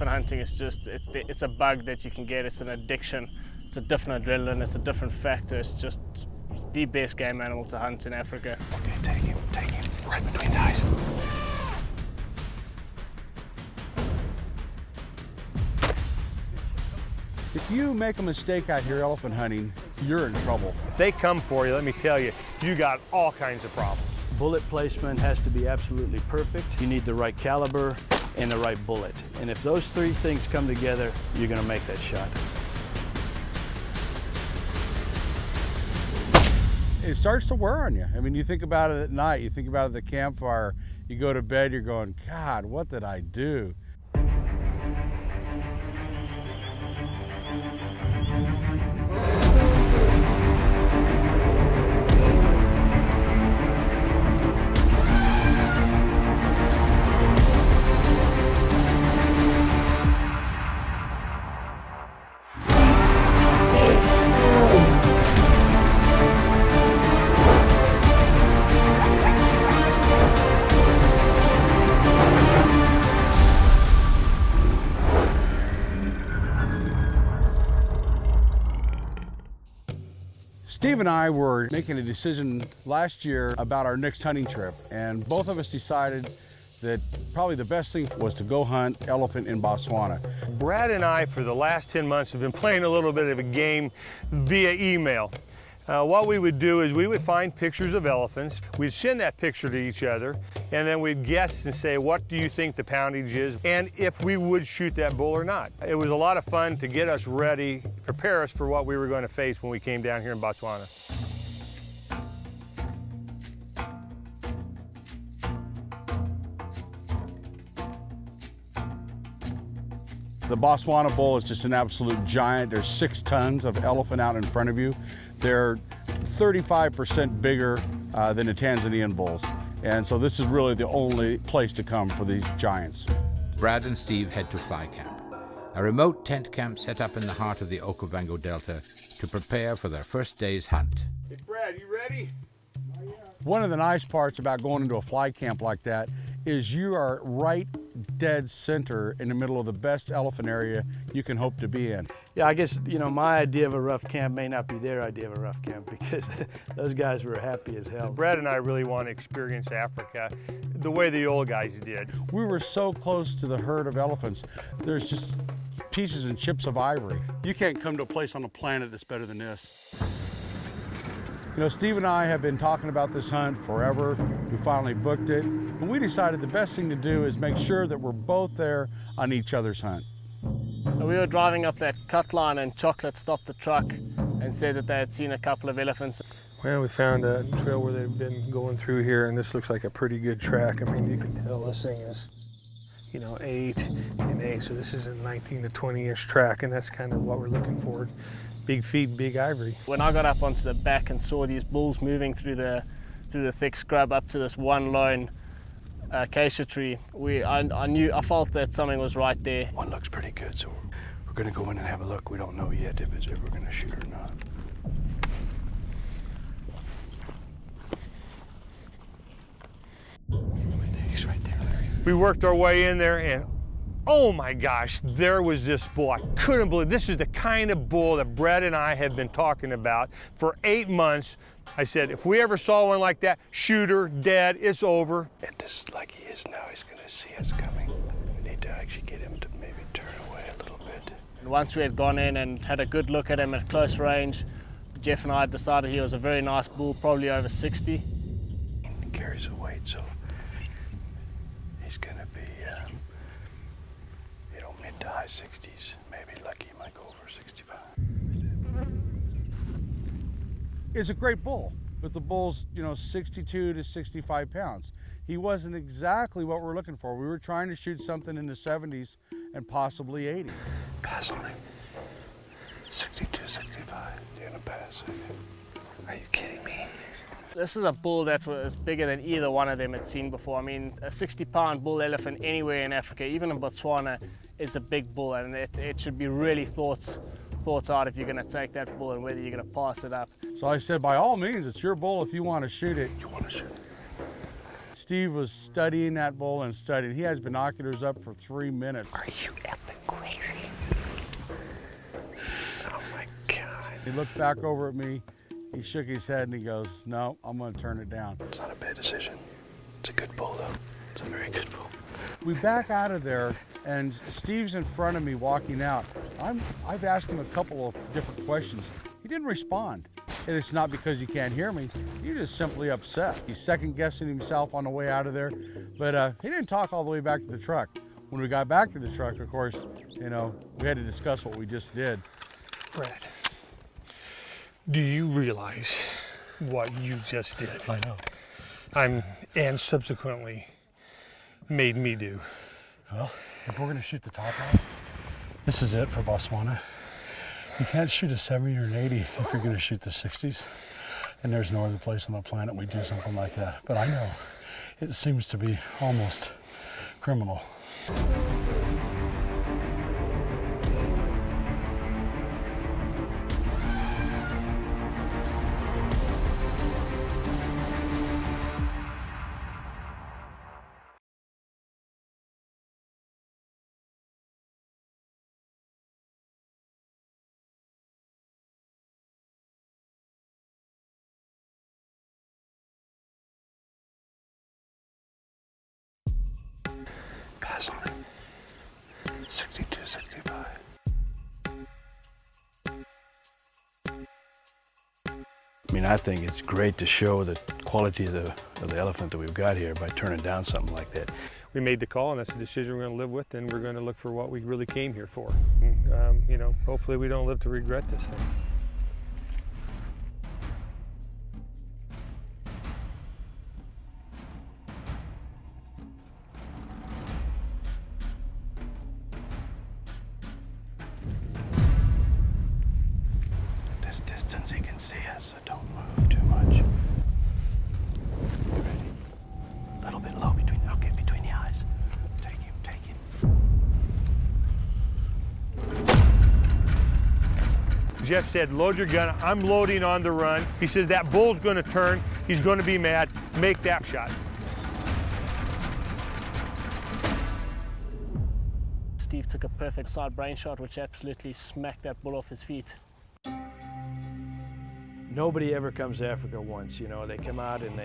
elephant hunting is just, it's a bug that you can get. It's an addiction. It's a different adrenaline. It's a different factor. It's just the best game animal to hunt in Africa. Okay, take him, right between the eyes. If you make a mistake out here elephant hunting, you're in trouble. If they come for you, let me tell you, you got all kinds of problems. Bullet placement has to be absolutely perfect. You need the right caliber and the right bullet. And if those three things come together, you're gonna make that shot. It starts to wear on you. I mean, you think about it at night, you think about it at the campfire, you go to bed, you're going, God, what did I do? Steve and I were making a decision last year about our next hunting trip, and both of us decided that probably the best thing was to go hunt elephant in Botswana. Brad and I, for the last 10 months, have been playing a little bit of a game via email. What we would do is we would find pictures of elephants, we'd send that picture to each other, and then we'd guess and say, what do you think the poundage is, and if we would shoot that bull or not. It was a lot of fun to get us ready, prepare us for what we were going to face when we came down here in Botswana. The Botswana bull is just an absolute giant. There's 6 tons of elephant out in front of you. They're 35% bigger than the Tanzanian bulls. And so this is really the only place to come for these giants. Brad and Steve head to Fly Camp, a remote tent camp set up in the heart of the Okavango Delta to prepare for their first day's hunt. Hey Brad, you ready? One of the nice parts about going into a fly camp like that is you are right dead center in the middle of the best elephant area you can hope to be in. Yeah, I guess, you know, my idea of a rough camp may not be their idea of a rough camp, because those guys were happy as hell. Brad and I really want to experience Africa the way the old guys did. We were so close to the herd of elephants. There's just pieces and chips of ivory. You can't come to a place on the planet that's better than this. You know, Steve and I have been talking about this hunt forever. We finally booked it, and we decided the best thing to do is make sure that we're both there on each other's hunt. We were driving up that cut line and Chocolate stopped the truck and said that they had seen a couple of elephants. Well, we found a trail where they've been going through here, and this looks like a pretty good track. I mean, you can tell this thing is, you know, 8 and 8, so this is a 19 to 20-inch track, and that's kind of what we're looking for. Big feet, big ivory. When I got up onto the back and saw these bulls moving through the thick scrub up to this one lone acacia tree, I felt that something was right there. One looks pretty good, so we're going to go in and have a look. We don't know yet if we're going to shoot or not. He's right there, Larry. We worked our way in there, and oh my gosh, there was this bull. I couldn't believe this is the kind of bull that Brad and I have been talking about for 8 months. I said, if we ever saw one like that, shoot her, dead, it's over. And just like he is now, he's going to see us coming. We need to actually get him to maybe turn away a little bit. And once we had gone in and had a good look at him at close range, Jeff and I decided he was a very nice bull, probably over 60. He carries a weight, so he's going to be mid to high 60s. Maybe lucky, he might go over 65. It's a great bull, but the bull's, 62 to 65 pounds. He wasn't exactly what we're looking for. We were trying to shoot something in the 70s and possibly 80. Pass on him. 62, 65. You're gonna pass. Are you kidding me? This is a bull that was bigger than either one of them had seen before. I mean, a 60-pound bull elephant anywhere in Africa, even in Botswana, is a big bull, and it should be really thought out if you're going to take that bull and whether you're going to pass it up. So I said, by all means, it's your bull if you want to shoot it. You want to shoot? Steve was studying that bull and studying. He has binoculars up for 3 minutes. Are you effing Easy. Oh my God. He looked back over at me, he shook his head and he goes, no, I'm gonna turn it down. It's not a bad decision. It's a good bull though. It's a very good bull. We back out of there and Steve's in front of me walking out. I've asked him a couple of different questions. He didn't respond. And it's not because he can't hear me. He's just simply upset. He's second guessing himself on the way out of there. But he didn't talk all the way back to the truck. When we got back to the truck, of course, you know, we had to discuss what we just did. Brad, do you realize what you just did? I know. And subsequently made me do. Well, if we're gonna shoot the top off, this is it for Botswana. You can't shoot a 70 or an 80 if you're gonna shoot the 60s. And there's no other place on the planet we do something like that. But I know it seems to be almost criminal. Pass on it. 62, 65. I mean, I think it's great to show the quality of the elephant that we've got here by turning down something like that. We made the call, and that's a decision we're going to live with, and we're going to look for what we really came here for. And, you know, hopefully we don't live to regret this thing. At this distance, he can see us, so don't move too much. You ready? A little bit low between the eyes. Take him, take him. Jeff said, load your gun. I'm loading on the run. He says, that bull's going to turn. He's going to be mad. Make that shot. Steve took a perfect side brain shot, which absolutely smacked that bull off his feet. Nobody ever comes to Africa once, you know. They come out and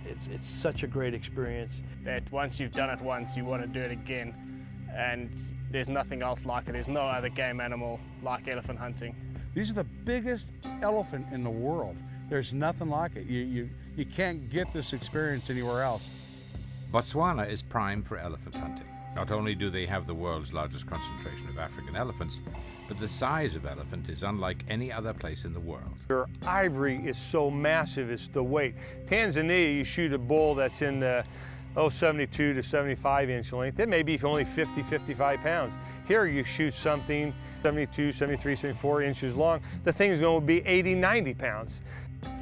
it's such a great experience. That once you've done it once, you want to do it again. And there's nothing else like it. There's no other game animal like elephant hunting. These are the biggest elephant in the world. There's nothing like it. You can't get this experience anywhere else. Botswana is prime for elephant hunting. Not only do they have the world's largest concentration of African elephants, but the size of elephant is unlike any other place in the world. Their ivory is so massive, it's the weight. Tanzania, you shoot a bull that's in the 72 to 75 inch length, it may be only 50, 55 pounds. Here you shoot something 72, 73, 74 inches long, the thing's going to be 80, 90 pounds.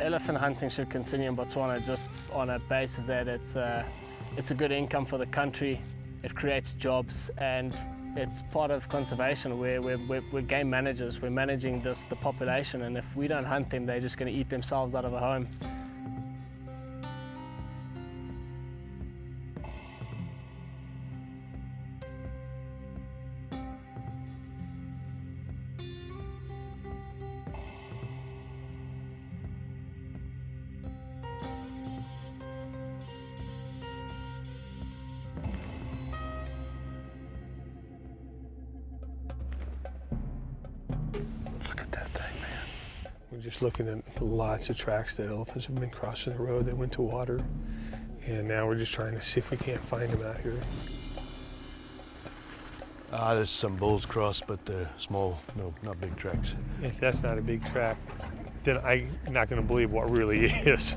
Elephant hunting should continue in Botswana just on a basis that it's a good income for the country, it creates jobs, and it's part of conservation. We're game managers, we're managing the population, and if we don't hunt them, they're just going to eat themselves out of a home. We're just looking at lots of tracks that elephants have been crossing the road that went to water. And now we're just trying to see if we can't find them out here. There's some bulls crossed, but they're small, no, not big tracks. If that's not a big track, then I'm not going to believe what really is.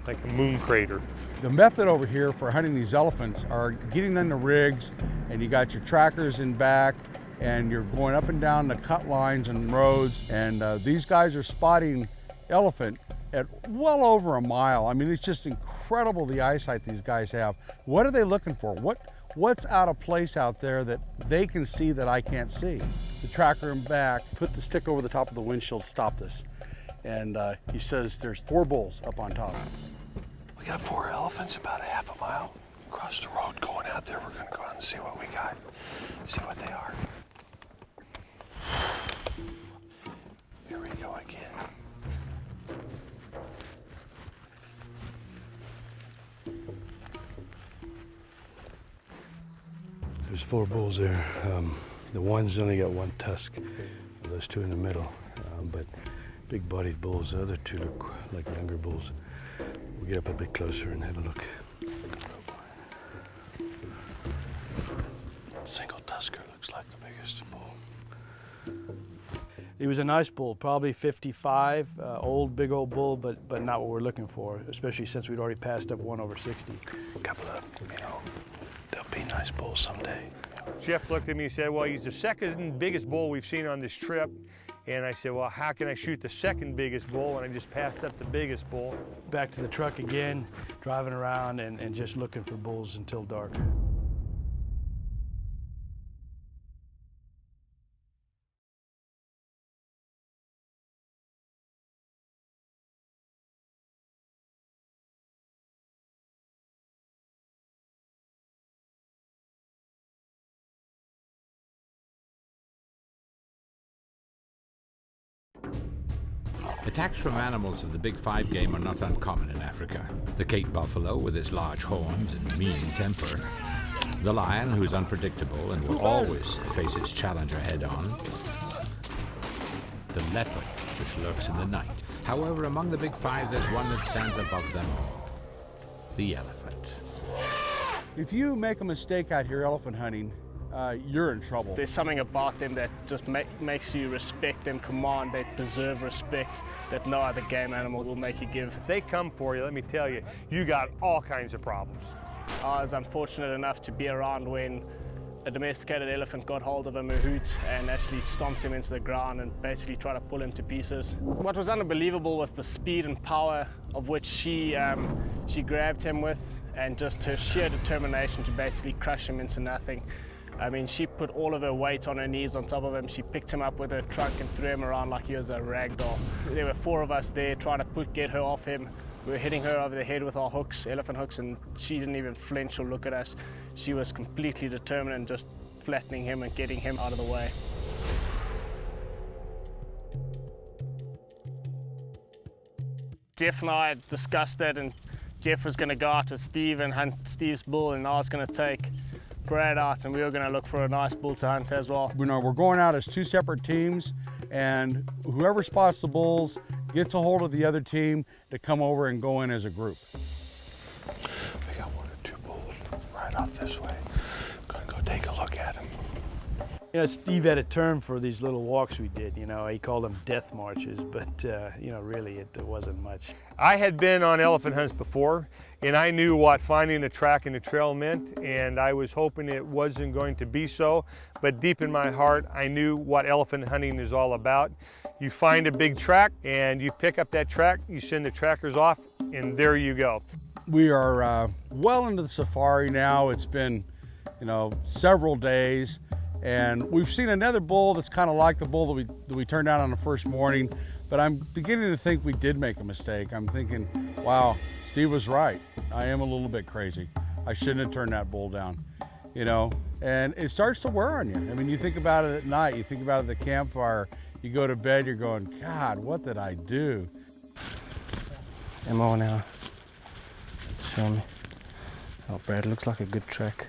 Like a moon crater. The method over here for hunting these elephants are getting in the rigs, and you got your trackers in back, and you're going up and down the cut lines and roads, and these guys are spotting elephant at well over a mile. I mean, it's just incredible the eyesight these guys have. What are they looking for? What's out of place out there that they can see that I can't see? The tracker in back put the stick over the top of the windshield, stop this. And he says there's 4 bulls up on top. We got 4 elephants about a half a mile across the road going out there. We're gonna go out and see what we got, see what they are. There's 4 bulls there. The one's only got 1 tusk. Those 2 in the middle, but big-bodied bulls. The other 2 look like younger bulls. We'll get up a bit closer and have a look. Single tusker looks like the biggest bull. He was a nice bull, probably 55, big old bull, but not what we're looking for, especially since we'd already passed up one over 60. A couple of, they'll be nice bulls someday. Jeff looked at me and said, well, he's the second biggest bull we've seen on this trip. And I said, well, how can I shoot the second biggest bull when I just passed up the biggest bull? Back to the truck again, driving around and just looking for bulls until dark. Attacks from animals of the big 5 game are not uncommon in Africa. The Cape buffalo with its large horns and mean temper. The lion, who's unpredictable and will always face its challenger head-on. The leopard, which lurks in the night. However, among the big 5, there's one that stands above them all. The elephant. If you make a mistake out here elephant hunting, you're in trouble. There's something about them that just makes you respect them, command, they deserve respect that no other game animal will make you give. If they come for you, let me tell you, you got all kinds of problems. I was unfortunate enough to be around when a domesticated elephant got hold of a mahout and actually stomped him into the ground and basically tried to pull him to pieces. What was unbelievable was the speed and power of which she grabbed him with, and just her sheer determination to basically crush him into nothing. I mean, she put all of her weight on her knees on top of him. She picked him up with her trunk and threw him around like he was a rag doll. There were 4 of us there trying to get her off him. We were hitting her over the head with our hooks, elephant hooks, and she didn't even flinch or look at us. She was completely determined and just flattening him and getting him out of the way. Jeff and I had discussed that, and Jeff was going to go out with Steve and hunt Steve's bull, and I was going to take Brad out, and we were going to look for a nice bull to hunt as well. We're going out as 2 separate teams, and whoever spots the bulls gets a hold of the other team to come over and go in as a group. We got 1 or 2 bulls right off this way. Gonna go take a look at them. You know, Steve had a term for these little walks we did. He called them death marches, but really it wasn't much. I had been on elephant hunts before, and I knew what finding a track in the trail meant, and I was hoping it wasn't going to be so, but deep in my heart, I knew what elephant hunting is all about. You find a big track, and you pick up that track, you send the trackers off, and there you go. We are well into the safari now. It's been, several days. And we've seen another bull that's kind of like the bull that we turned down on the first morning, but I'm beginning to think we did make a mistake. I'm thinking, wow, Steve was right. I am a little bit crazy. I shouldn't have turned that bull down, and it starts to wear on you. I mean, you think about it at night, you think about it at the campfire, you go to bed, you're going, God, what did I do? MO now. Show me. Oh, Brad, looks like a good track.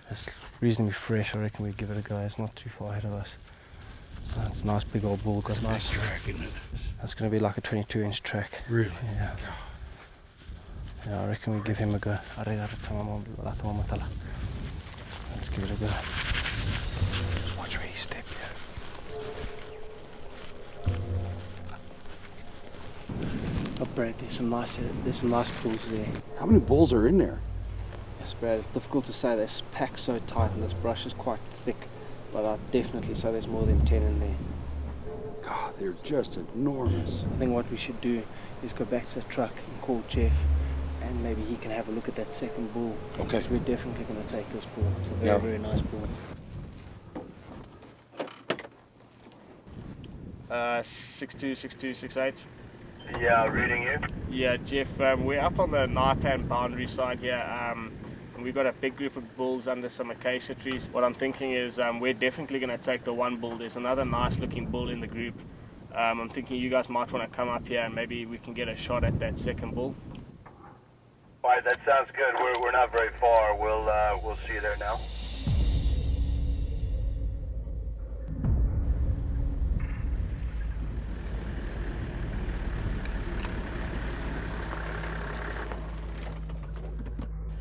It's reasonably fresh. I reckon we'd give it a go. It's not too far ahead of us. So it's a nice big old bull. Got a nice track, isn't it? That's going to be like a 22-inch track. Really? Yeah. Yeah, I reckon we give him a go. Let's give it a go. Just watch where you step, Oh, Brad, there's some nice bulls there. How many bulls are in there? Yes, Brad, it's difficult to say. They're packed so tight and this brush is quite thick, but I'd definitely say there's more than 10 in there. God, they're just enormous. I think what we should do is go back to the truck and call Jeff, and maybe he can have a look at that second bull. Okay. Because we're definitely going to take this bull. It's a very, very nice bull. 62, 62, 68. Yeah, reading you. Yeah, Jeff, we're up on the Naipan boundary side here, and we've got a big group of bulls under some acacia trees. What I'm thinking is we're definitely going to take the one bull. There's another nice looking bull in the group. I'm thinking you guys might want to come up here and maybe we can get a shot at that second bull. All right, that sounds good. We're not very far. We'll see you there now.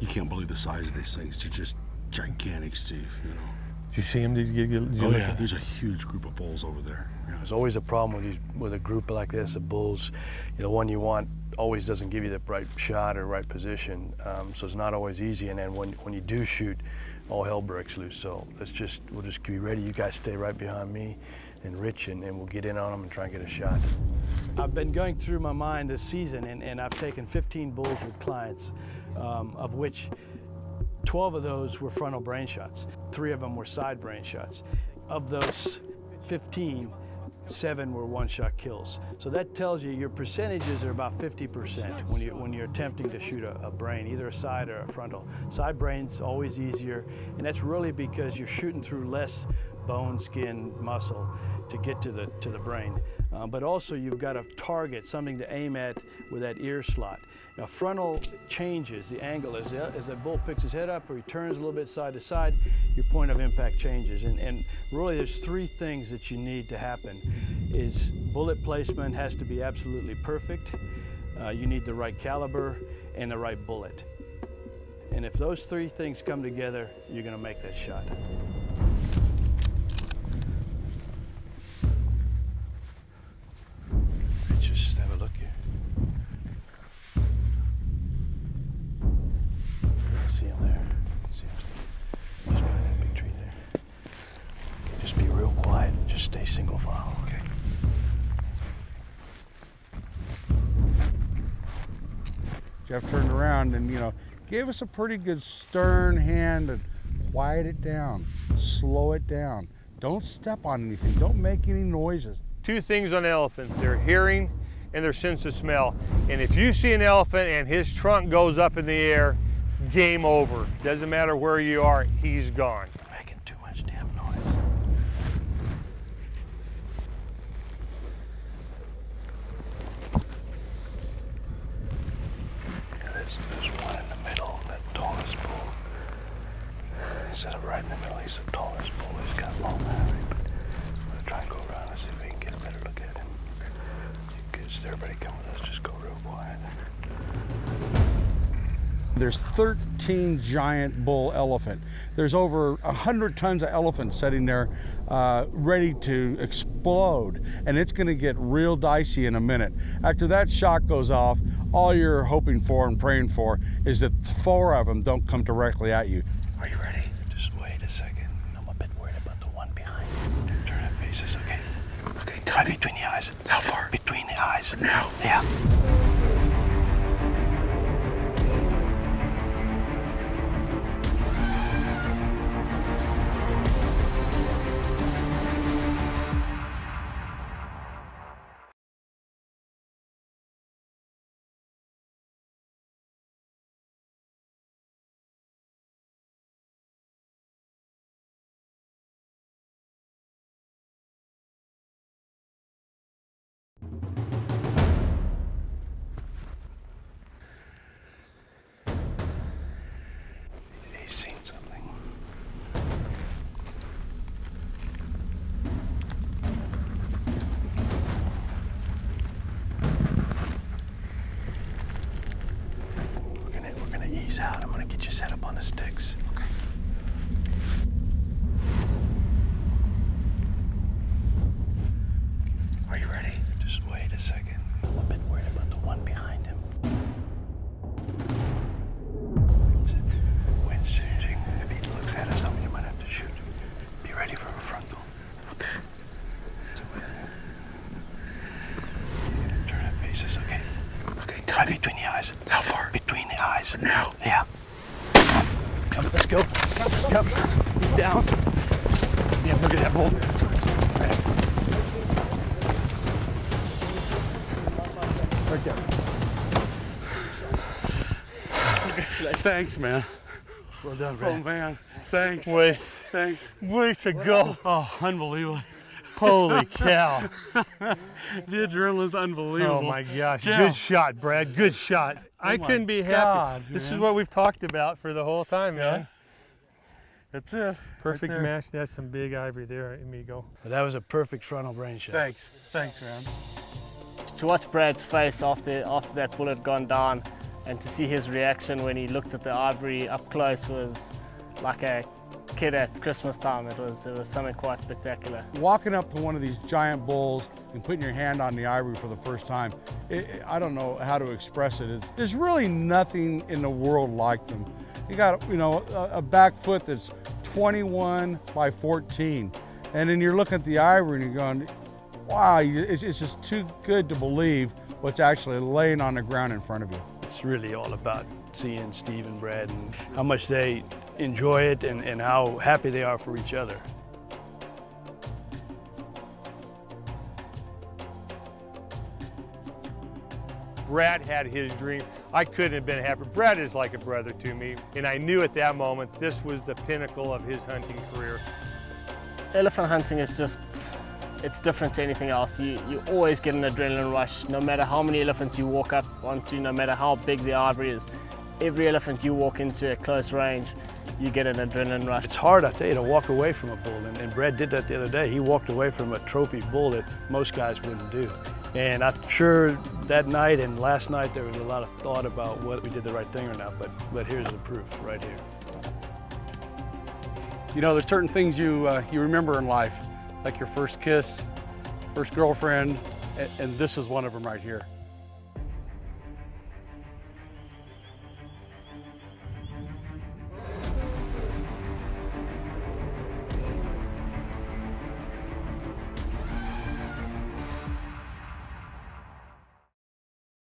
You can't believe the size of these things. They're just gigantic, Steve, you know. Did you see him? Did you Oh look yeah, at- there's a huge group of bulls over there. Yeah. There's always a problem with a group like this of bulls. The one you want always doesn't give you the right shot or right position, so it's not always easy. And then when you do shoot, all hell breaks loose. So we'll just be ready. You guys stay right behind me and Rich, and we'll get in on them and try and get a shot. I've been going through my mind this season, and I've taken 15 bulls with clients, of which 12 of those were frontal brain shots. 3 of them were side brain shots. Of those 15, 7 were one-shot kills. So that tells you your percentages are about 50% when you're attempting to shoot a brain, either a side or a frontal. Side brain's always easier, and that's really because you're shooting through less bone, skin, muscle to get to the brain. But also you've got a target, something to aim at with that ear slot. Now frontal changes, the angle as the bull picks his head up or he turns a little bit side to side, your point of impact changes. And really there's 3 things that you need to happen. Is bullet placement has to be absolutely perfect. You need the right caliber and the right bullet. And if those 3 things come together, you're gonna make that shot. Just have a look here. I see him there. See him just behind that big tree there. Okay, just be real quiet. Just stay single file. Okay. Jeff turned around and, gave us a pretty good stern hand and quiet it down, slow it down. Don't step on anything. Don't make any noises. 2 things on elephants, their hearing and their sense of smell. And if you see an elephant and his trunk goes up in the air, game over. Doesn't matter where you are, he's gone. Making too much damn noise. Yeah, there's one in the middle, that tallest bull. Instead of right in the middle, he's the tallest bull. He's got long hair. I'm gonna try and go around and see if we can get a better look at him. Everybody come with us, just go real quiet. There's 13 giant bull elephant. There's over 100 tons of elephants sitting there ready to explode, and it's gonna get real dicey in a minute. After that shot goes off, all you're hoping for and praying for is that 4 of them don't come directly at you. Are you ready? Just wait a second. I'm a bit worried about the one behind you. Turn that faces, okay? Okay, time between the eyes. How far? Between the eyes. Now. Yeah. He's seen something. We're gonna ease out. I'm gonna get you set up on the sticks. Okay. Are you ready? Just wait a second. I'm a bit worried about the one behind him. Wind's changing. If he looks at us, you might have to shoot. Be ready for a frontal. Okay. Turn that faces, okay? Okay, time between the eyes. How far? Between the eyes. Now. Yeah. Come, let's go. Come. He's down. Yeah, look at that bull. Right there. Thanks, man. Well done, Oh, Brad. man. Thanks. Way Thanks. to go. Oh, unbelievable. Holy cow. The adrenaline's unbelievable. Oh my gosh, Jeff. good shot, Brad, good shot. I my couldn't be happy. God, This is man. what we've talked about for the whole time, man. Yeah. That's it. Perfect right there. match. That's some big ivory there, amigo. But that was a perfect frontal brain shot. Thanks. Thanks, man. To watch Brad's face after that bullet gone down, and to see his reaction when he looked at the ivory up close was like a kid at Christmas time. It was something quite spectacular. Walking up to one of these giant bulls and putting your hand on the ivory for the first time, I don't know how to express it. There's really nothing in the world like them. You got, a back foot that's 21 by 14, and then you're looking at the ivory and you're going, wow, it's just too good to believe what's actually laying on the ground in front of you. It's really all about seeing Steve and Brad and how much they enjoy it and how happy they are for each other. Brad had his dream. I couldn't have been happier. Brad is like a brother to me, and I knew at that moment this was the pinnacle of his hunting career. Elephant hunting is just, it's different to anything else. You always get an adrenaline rush, no matter how many elephants you walk up onto, no matter how big the ivory is. Every elephant you walk into at close range, you get an adrenaline rush. It's hard, I tell you, to walk away from a bull, and Brad did that the other day. He walked away from a trophy bull that most guys wouldn't do. And I'm sure that night and last night there was a lot of thought about whether we did the right thing or not, but here's the proof right here. There's certain things you remember in life, like your first kiss, first girlfriend, and this is one of them right here.